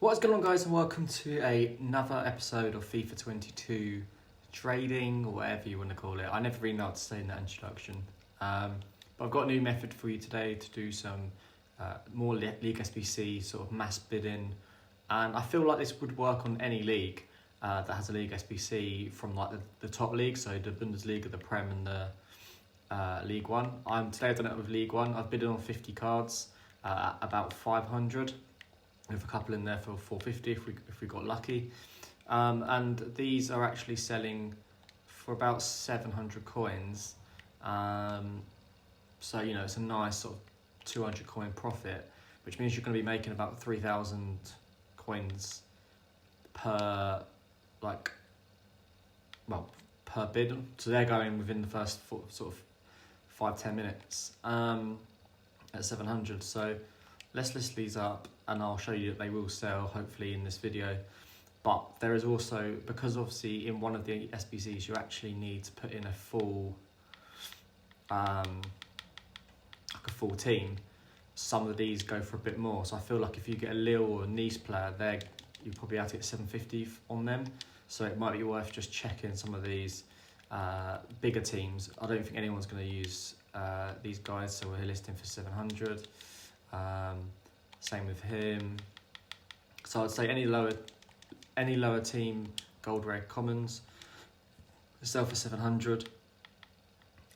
What's going on, guys, and welcome to another episode of FIFA 22 trading, or whatever you want to call it. I never really know how to say in that introduction, but I've got a new method for you today to do some more League SBC sort of mass bidding, and I feel like this would work on any league that has a League SBC from like the top league, so the Bundesliga, the Prem, and the League One. Today I've done it with League One. I've bidded on 50 cards, about 500. With a couple in there for 450 if we got lucky, and these are actually selling for about 700 coins. So you know, it's a nice sort of 200 coin profit, which means you're going to be making about 3,000 coins per per bid. So they're going within the first sort of 5-10 minutes at 700. So let's list these up and I'll show you that they will sell hopefully in this video. But there is also, because obviously in one of the SBCs you actually need to put in a full like a full team, some of these go for a bit more. So I feel like if you get a Lille or a Nice player, you'll probably have to get 750 on them. So it might be worth just checking some of these bigger teams. I don't think anyone's going to use these guys, so we're listing for 700. Same with him. So I'd say any lower team gold rare commons sell for 700.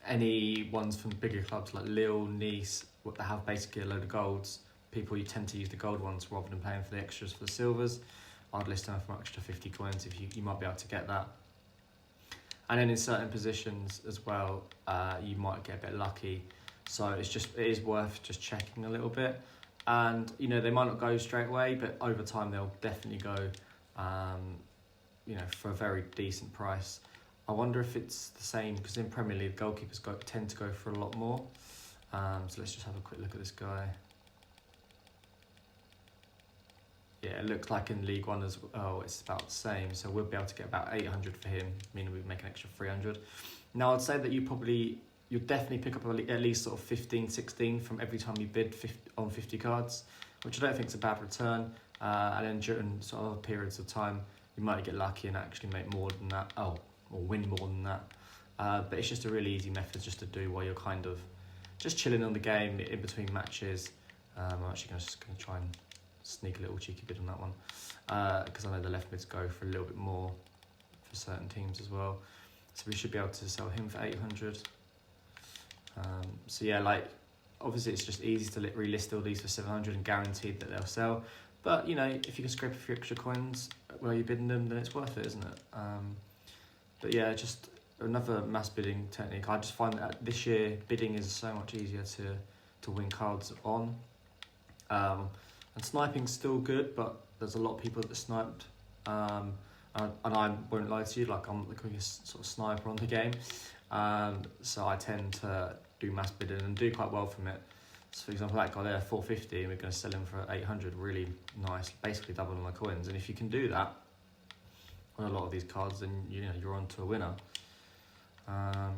Any ones from bigger clubs like Lille, Nice, that have basically a load of golds, you tend to use the gold ones rather than paying for the extras for the silvers. I'd list them for an extra 50 coins if you might be able to get that. And then in certain positions as well, you might get a bit lucky. So it is worth just checking a little bit. And you know, they might not go straight away, but over time they'll definitely go you know, for a very decent price. I wonder if it's the same, because in Premier League goalkeepers tend to go for a lot more. So let's just have a quick look at this guy. Yeah, it looks like in League One as well, it's about the same. So we'll be able to get about 800 for him, meaning we'd make an extra 300. Now I'd say that you'll definitely pick up at least sort of 15, 16 from every time you bid on 50 cards, which I don't think is a bad return. And then during sort of periods of time, you might get lucky and actually make more than that, or win more than that. But it's just a really easy method just to do while you're kind of just chilling on the game in between matches. I'm actually just going to try and sneak a little cheeky bid on that one, because I know the left mids go for a little bit more for certain teams as well. So we should be able to sell him for 800. So yeah, like obviously it's just easy to relist all these for 700 and guaranteed that they'll sell. But you know, if you can scrape a few extra coins while you're bidding them, then it's worth it, isn't it? But yeah, just another mass bidding technique. I just find that this year bidding is so much easier to win cards on. And sniping's still good, but there's a lot of people that sniped. And I won't lie to you, like I'm the quickest sort of sniper on the game. So I tend to do mass bidding and do quite well from it. So for example, that guy there, 450, and we're going to sell him for 800, really nice, basically doubling my coins. And if you can do that on a lot of these cards, then you know you're on to a winner. But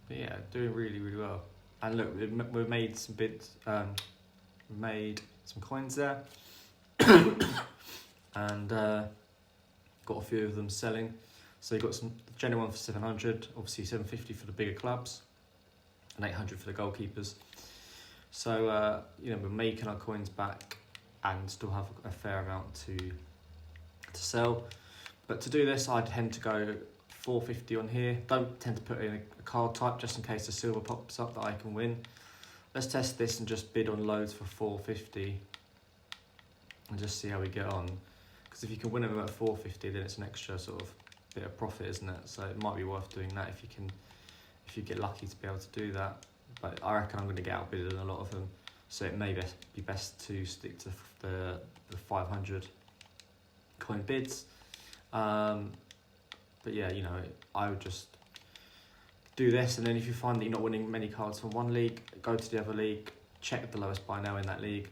yeah, doing really, really well. And look, we've made some bids, we've made some coins there, and got a few of them selling. So you've got some genuine one for 700, obviously 750 for the bigger clubs, and 800 for the goalkeepers. So you know, we're making our coins back and still have a fair amount to sell. But to do this, I tend to go 450 on here. Don't tend to put in a card type just in case the silver pops up that I can win. Let's test this and just bid on loads for 450 and just see how we get on. Because if you can win them at 450, then it's an extra sort of bit of profit, isn't it? So it might be worth doing that if you get lucky to be able to do that. But I reckon I'm going to get outbidded on a lot of them, so it may be best to stick to the 500 coin bids. But yeah, you know, I would just do this, and then if you find that you're not winning many cards from one league, go to the other league, check the lowest buy now in that league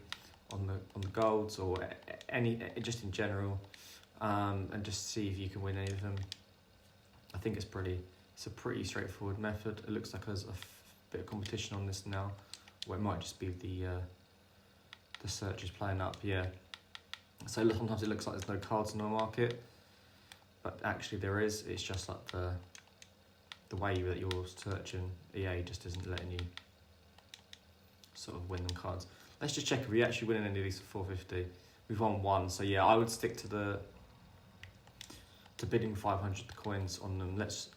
on the golds or just in general, and just see if you can win any of them. I think it's a pretty straightforward method. It looks like there's a bit of competition on this now, or it might just be the the search is playing up, yeah. So sometimes it looks like there's no cards in the market, but actually there is. It's just like the way that you're searching, EA just isn't letting you sort of win them cards. Let's just check if we actually win any of these for 450. We've won one, so yeah, I would stick to bidding 500 coins on them. Let's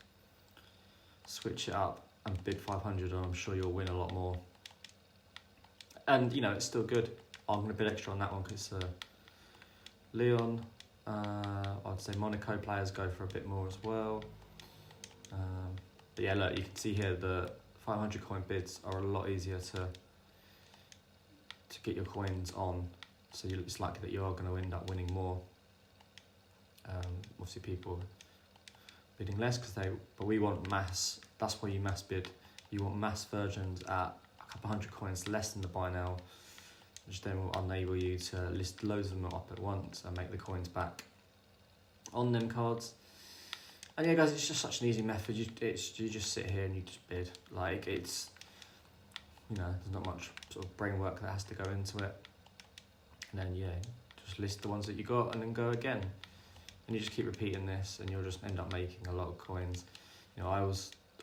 switch it up and bid 500, and I'm sure you'll win a lot more. And you know, it's still good. I'm going to bid extra on that one because Leon. I'd say Monaco players go for a bit more as well. But yeah, look, you can see here the 500 coin bids are a lot easier to get your coins on. So it's likely that you are going to end up winning more. Obviously, people bidding less but we want mass. That's why you mass bid. You want mass versions at a couple hundred coins less than the buy now, which then will enable you to list loads of them up at once and make the coins back on them cards. And yeah, guys, it's just such an easy method. You just sit here and you just bid. Like, it's, you know, there's not much sort of brain work that has to go into it. And then yeah, just list the ones that you got and then go again. And you just keep repeating this, and you'll just end up making a lot of coins. You know,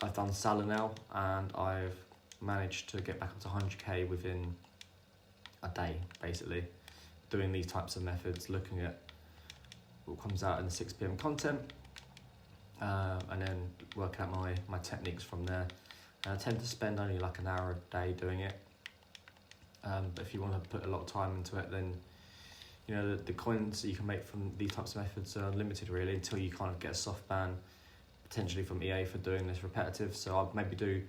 I've done Salah now, and I've managed to get back up to 100k within a day, basically, doing these types of methods, looking at what comes out in the 6 PM content, and then working out my techniques from there. And I tend to spend only like an hour a day doing it. But if you want to put a lot of time into it, then you know the coins that you can make from these types of methods are limited really, until you kind of get a soft ban potentially from EA for doing this repetitive. So I'll maybe do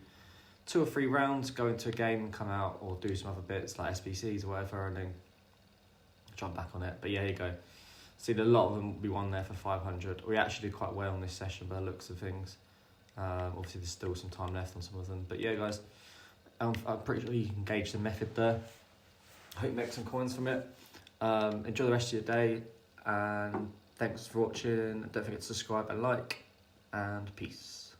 2 or 3 rounds, go into a game and come out, or do some other bits like SBCs or whatever, and then jump back on it. But yeah, here you go. See, a lot of them we won there for 500. We actually did quite well on this session by the looks of things. Obviously there's still some time left on some of them, but yeah, guys, I'm pretty sure you can gauge the method there. I hope you make some coins from it. Enjoy the rest of your day, and thanks for watching. Don't forget to subscribe and like, and peace.